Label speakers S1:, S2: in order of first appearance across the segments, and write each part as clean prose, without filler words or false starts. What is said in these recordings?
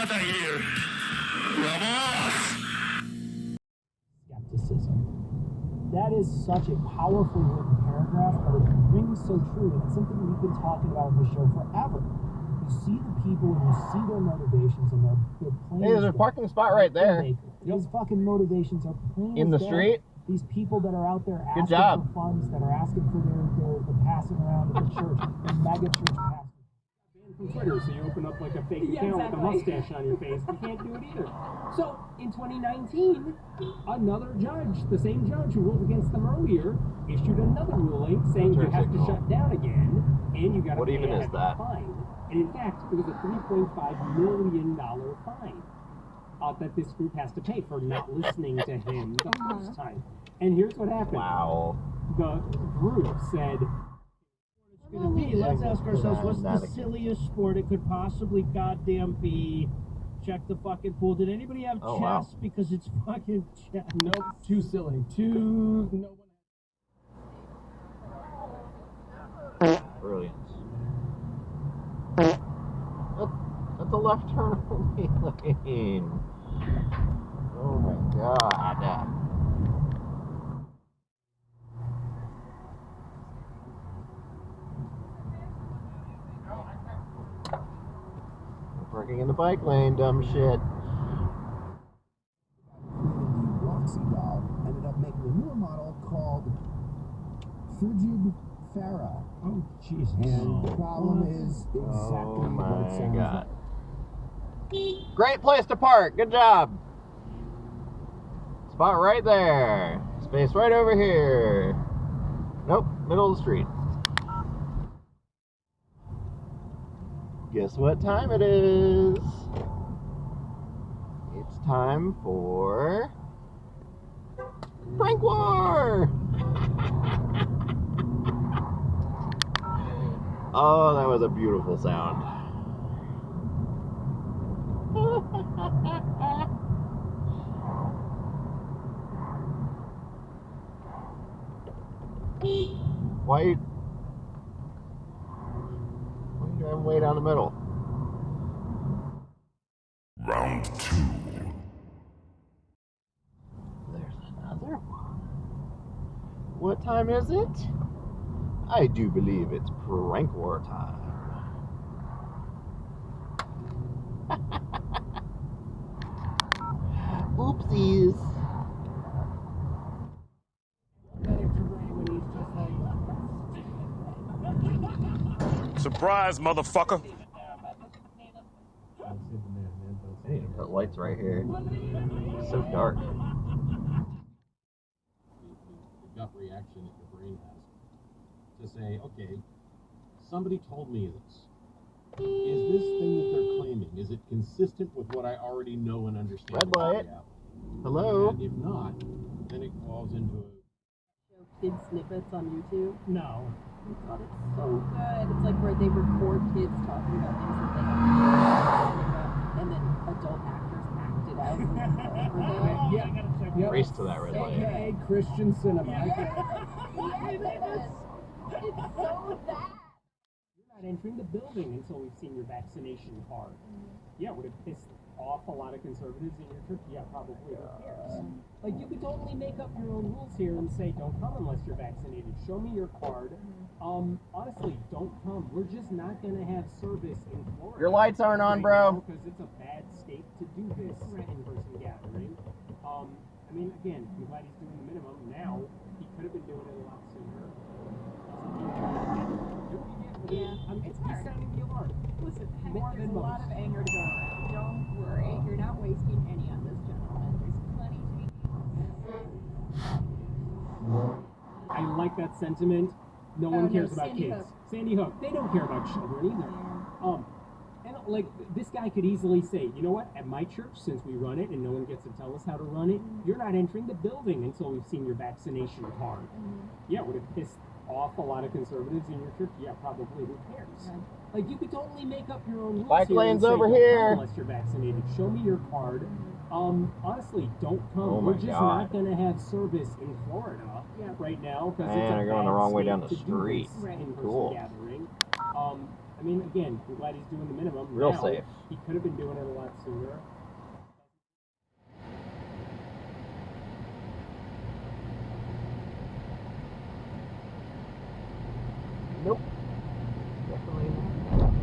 S1: mata here. Vamos!
S2: Skepticism. That is such a powerfully written paragraph, but it rings so true, and it's something we've been talking about on the show forever. You see the people and you see their motivations, and they're plain.
S3: Hey, there's a parking spot right there.
S2: These fucking motivations are plain
S3: in the street.
S2: These people that are out there asking
S3: for
S2: funds, that are asking for the passing around at the church, the mega church passing. From Twitter, so you open up like a fake account with a mustache on your face. You can't do it either. So in 2019, another judge, the same judge who ruled against them earlier, issued another ruling saying you have to shut down again, and you got to pay a fine. And in fact, it was a $3.5 million fine that this group has to pay for not listening to him the first time. And here's what happened.
S3: Wow.
S2: The group said, let's ask ourselves, what's the silliest sport it could possibly goddamn be? Check the fucking pool. Did anybody have chess?
S3: Wow.
S2: Because it's fucking chess. Nope, too silly. No one.
S3: Brilliant. That's a left turn lane. Oh my god. Parking in the bike lane, dumb shit.
S2: The Roxy doll ended up making a newer model called Frigid Farah. Oh, Jesus. And the problem is exactly what it sounds like.
S3: Great place to park. Good job. Spot right there. Space right over here. Nope, middle of the street. Guess what time it is? It's time for Prank War! Oh, that was a beautiful sound. Why are you driving way down the middle?
S1: Round 2.
S3: There's another one. What time is it? I do believe it's prank war time. Oopsies.
S1: Surprise, motherfucker.
S3: I need to put lights right here. It's so dark.
S4: The gut reaction that your brain has to say, okay, somebody told me this. Is this thing that they're claiming, is it consistent with what I already know and understand?
S3: Red light. Hello?
S4: And if not, then it falls into a...
S5: Kid snippets on YouTube.
S2: No.
S5: Oh God, it's so good. It's like where they record kids talking about things that they have to about, and then adult actors act it out.
S2: Yeah, I gotta check it out.
S3: Race to that red light.
S2: AKA Christian cinema.
S5: It's so bad.
S2: You're not entering the building until we've seen your vaccination card. Yeah, would it piss off a lot of conservatives in your church? Yeah, probably. Who cares? Like, you could totally make up your own rules here and say, don't come unless you're vaccinated. Show me your card. Honestly, don't come. We're just not going to have service in Florida.
S3: Your lights aren't on, bro.
S2: Because it's a bad state to do this in-person gathering. I mean, again, I'm glad he's doing the minimum now. He could have been doing it a lot sooner. He's sounding the alarm.
S5: Listen, there's a lot of anger to go around. Don't worry. You're not wasting any on this gentleman. There's plenty to be.
S2: I like that sentiment. No one cares about
S5: Sandy
S2: kids.
S5: Hook.
S2: Sandy Hook. They don't care about children either. And like, this guy could easily say, you know what? At my church, since we run it and no one gets to tell us how to run it, you're not entering the building until we've seen your vaccination card. Yeah, would it piss off a lot of conservatives in your church? Yeah, probably. Who cares? Like, you could totally make up your own rules.
S3: Bike
S2: here
S3: lane's
S2: and say,
S3: over
S2: "Don't
S3: here."
S2: come unless you're vaccinated. Show me your card. Honestly, don't come.
S3: Oh
S2: We're
S3: my
S2: just
S3: God.
S2: not going to have service in Florida right now because
S3: Man,
S2: it's a
S3: they're going
S2: bad
S3: the wrong way
S2: state
S3: down the
S2: to do
S3: street.
S2: this in-person
S3: Cool.
S2: gathering. I mean, again, I'm glad he's doing the minimum.
S3: Real
S2: now.
S3: safe.
S2: He could have been doing it a lot sooner.
S3: Nope. Definitely not.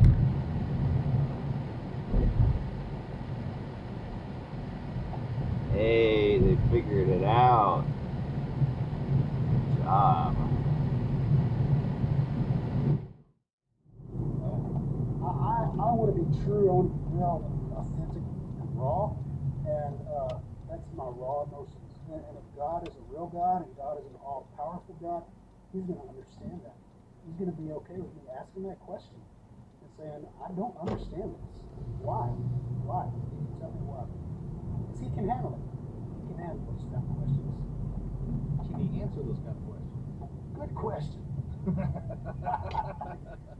S3: Hey, they figured it out. Good job.
S6: I want to be true, I want to be real, authentic, and raw, and that's my raw emotions. And if God is a real God and God is an all-powerful God, He's going to understand that. He's going to be okay with me asking that question and saying, I don't understand this. Why? Why? Can you tell me why? Because He can handle it. He can handle those kind of questions.
S3: Can you answer those kind of questions?
S6: Good question.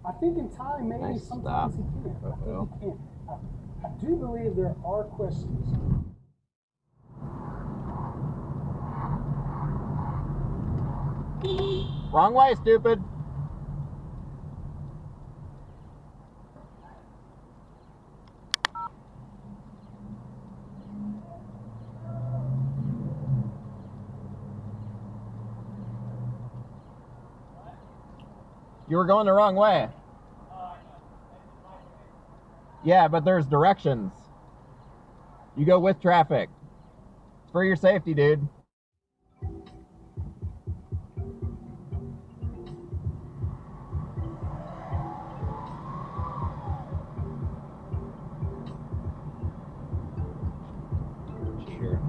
S6: I think in time, maybe
S3: Nice
S6: sometimes
S3: stop.
S6: he can. I think he can. I do believe there are questions.
S3: Wrong way, stupid. You were going the wrong way. Yeah, but there's directions. You go with traffic. It's for your safety, dude. Cheater.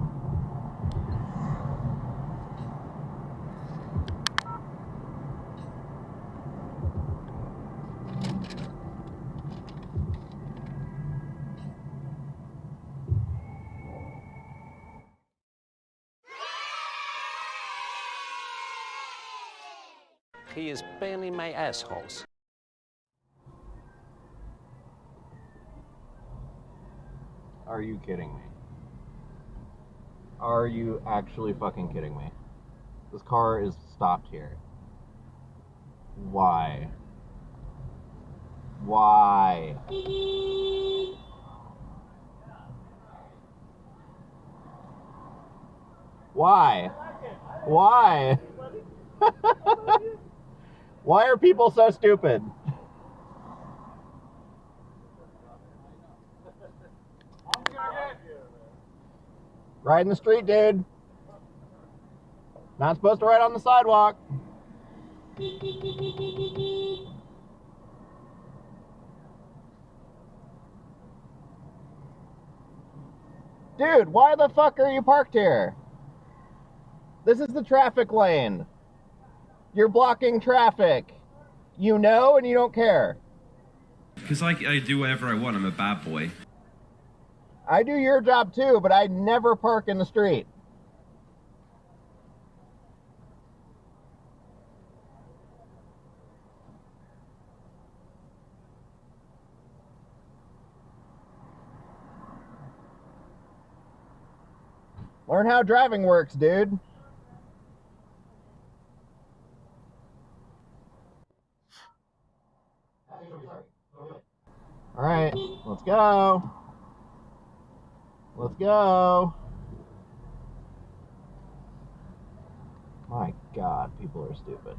S7: He is barely my assholes.
S3: Are you kidding me? Are you actually fucking kidding me? This car is stopped here. Why? Why? Why? Why? Why are people so stupid? Ride in the street, dude. Not supposed to ride on the sidewalk. Dude, why the fuck are you parked here? This is the traffic lane. You're blocking traffic. You know and you don't care.
S8: Because I do whatever I want. I'm a bad boy.
S3: I do your job too, but I never park in the street. Learn how driving works, dude. All right, let's go. Let's go. My God, people are stupid.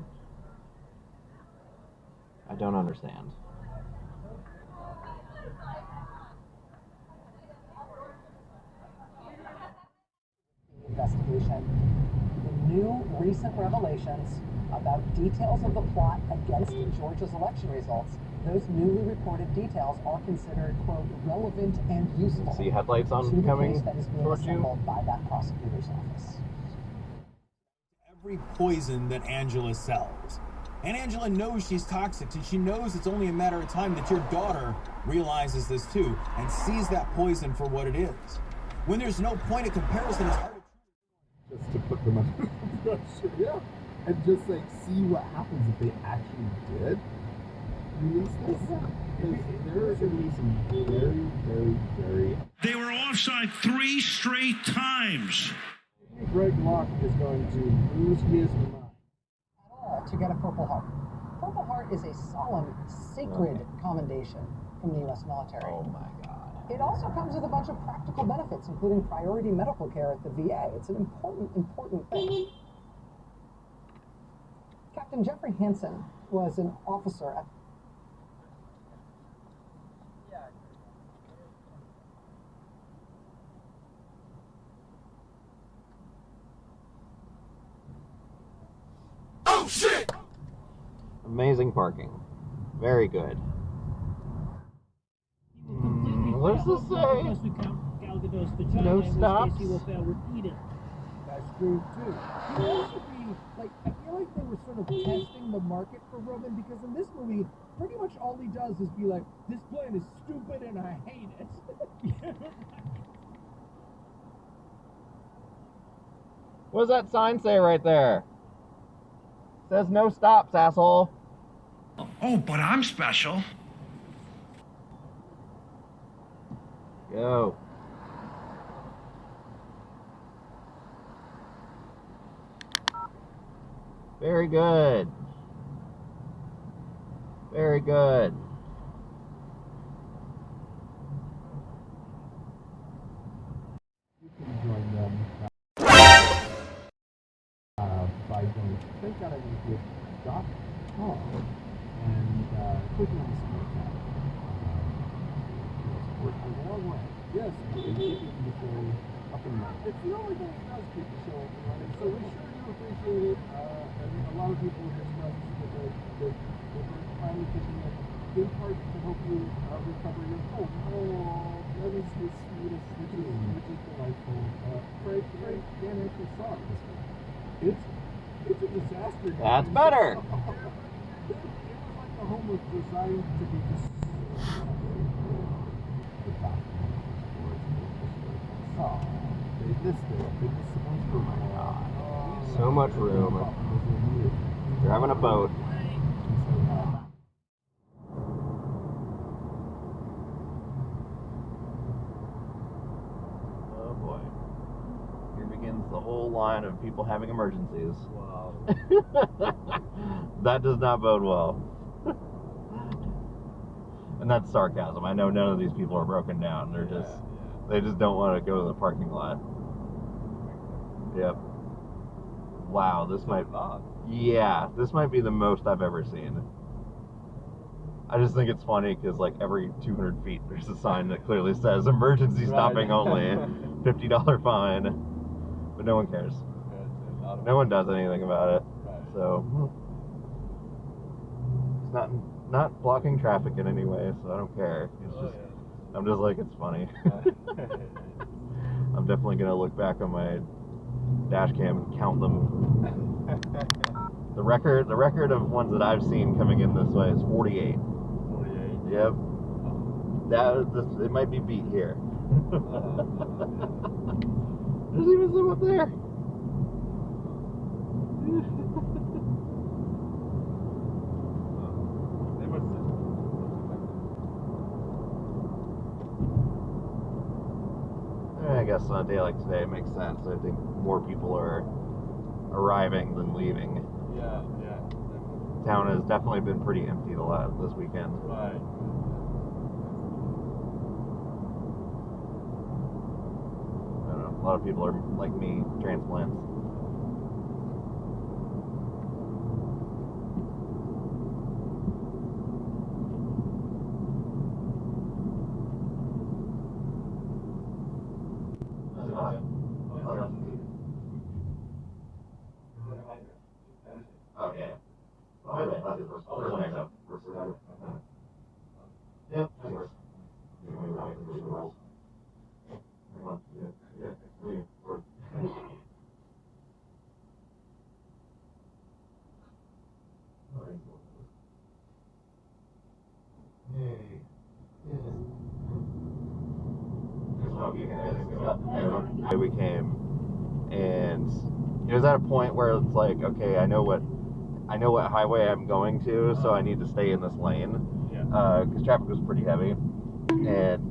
S3: I don't understand.
S6: Investigation. The new recent revelations about details of the plot against Georgia's election results, those newly reported details are considered, quote, relevant and useful.
S3: See headlights on
S6: to the
S3: coming
S6: case that is being
S3: towards you?
S6: assembled by that prosecutor's office.
S9: Every poison that Angela sells. And Angela knows she's toxic, and she knows it's only a matter of time that your daughter realizes this too and sees that poison for what it is. When there's no point of comparison, it's hard to...
S10: Just to put them under pressure, yeah. And just like see what happens if they actually did release this. Because there are going to be some very...
S1: They were offside 3 straight times.
S10: Greg Locke is going to lose his mind.
S6: To get a Purple Heart.
S11: Purple Heart is a solemn, sacred commendation from the U.S. military.
S3: Oh my God.
S11: It also comes with a bunch of practical benefits, including priority medical care at the VA. It's an important thing. Captain Jeffrey Hansen was an officer at...
S3: Oh shit! Amazing parking. Very good. What does this say? No stops?
S2: That's true too. It also be like, I feel like they were sort of testing the market for Roman, because in this movie, pretty much all he does is be like, this plan is stupid and I hate it.
S3: What does that sign say right there? It says no stops, asshole.
S1: Oh, but I'm special.
S3: Go. Very good. Very good.
S10: You can join them by going thinkoutageek.com and clicking on the support tab. Support goes a long way. Yes, and keeping the show up and running. It's the only thing that does keep the show up and running, so we sure do appreciate it. And a lot of people have expressed that they're finally picking up, in part to help you recover your cold. Oh, that is the sweetest, which is delightful. Frank Dan actually saw it this week. It's a disaster.
S3: That's better.
S10: It was like the home was designed to be just. Oh, they missed it. They missed so much room. Oh my God.
S3: So much room. You're having a boat. Oh boy. Here begins the whole line of people having emergencies.
S10: Wow.
S3: That does not bode well. And that's sarcasm. I know none of these people are broken down. They're they just don't want to go to the parking lot. Yep. Wow, this might be the most I've ever seen. I just think it's funny because like every 200 feet there's a sign that clearly says emergency stopping only, $50 fine, but no one cares. No one does anything about it. So it's not blocking traffic in any way, so I don't care. It's just I'm just like, it's funny. I'm definitely gonna look back on my dash cam and count them. The record of ones that I've seen coming in this way is 48. 48. Yep. It might be beat here. There's even some up there. I guess on a day like today it makes sense. I think more people are arriving than leaving.
S10: Yeah.
S3: Town has definitely been pretty empty this weekend.
S10: Right.
S3: I don't know. A lot of people are like me, transplants. Okay. Yep. We came, and it was at a point where it's like, okay, I know what highway I'm going to, so I need to stay in this lane, because traffic was pretty heavy, and